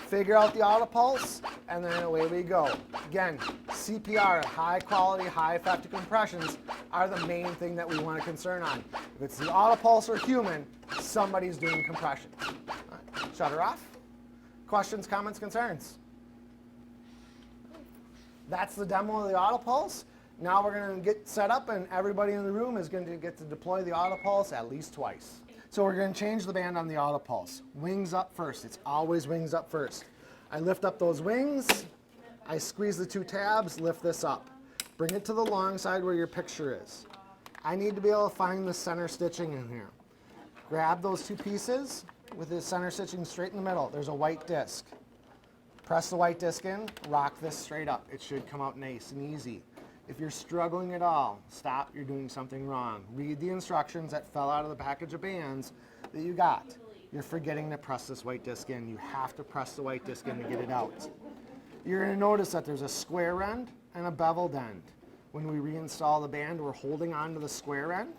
[SPEAKER 1] Figure out the Autopulse, and then away we go. Again, CPR, high quality, high effective compressions are the main thing that we want to concern on. If it's the Autopulse or human, somebody's doing compressions. All right, shut her off. Questions, comments, concerns? That's the demo of the Autopulse. Now we're going to get set up, and everybody in the room is going to get to deploy the Autopulse at least twice. So we're going to change the band on the Autopulse. Wings up first. It's always wings up first. I lift up those wings. I squeeze the 2 tabs, lift this up. Bring it to the long side where your picture is. I need to be able to find the center stitching in here. Grab those 2 pieces with the center stitching straight in the middle. There's a white disc. Press the white disc in, rock this straight up. It should come out nice and easy. If you're struggling at all, stop, you're doing something wrong. Read the instructions that fell out of the package of bands that you got. You're forgetting to press this white disc in. You have to press the white disc in to get it out. You're going to notice that there's a square end and a beveled end. When we reinstall the band, we're holding onto the square end.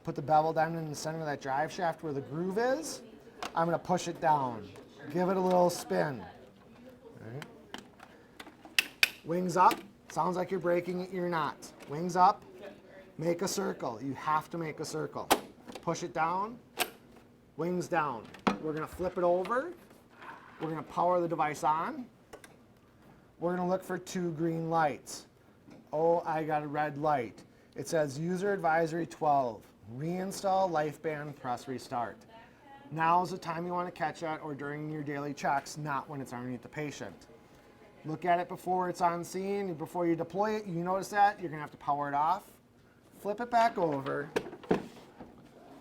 [SPEAKER 1] Put the beveled end in the center of that drive shaft where the groove is. I'm going to push it down. Give it a little spin. Right. Wings up. Sounds like you're breaking it, you're not. Wings up, make a circle. You have to make a circle. Push it down, wings down. We're going to flip it over. We're going to power the device on. We're going to look for 2 green lights. Oh, I got a red light. It says user advisory 12. Reinstall life band, press restart. Now is the time you want to catch that, or during your daily checks, not when it's underneath the patient. Look at it before it's on scene. Before you deploy it, you notice that. You're going to have to power it off. Flip it back over.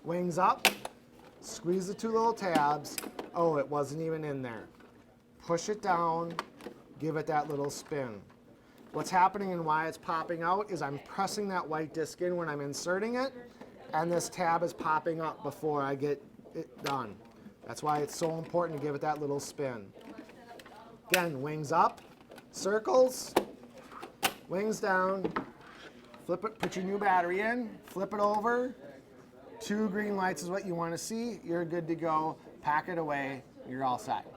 [SPEAKER 1] Wings up. Squeeze the 2 little tabs. Oh, it wasn't even in there. Push it down, give it that little spin. What's happening and why it's popping out is I'm pressing that white disc in when I'm inserting it, and this tab is popping up before I get it done. That's why it's so important to give it that little spin. Again, wings up, circles, wings down, flip it, put your new battery in, flip it over. 2 green lights is what you want to see. You're good to go. Pack it away. You're all set.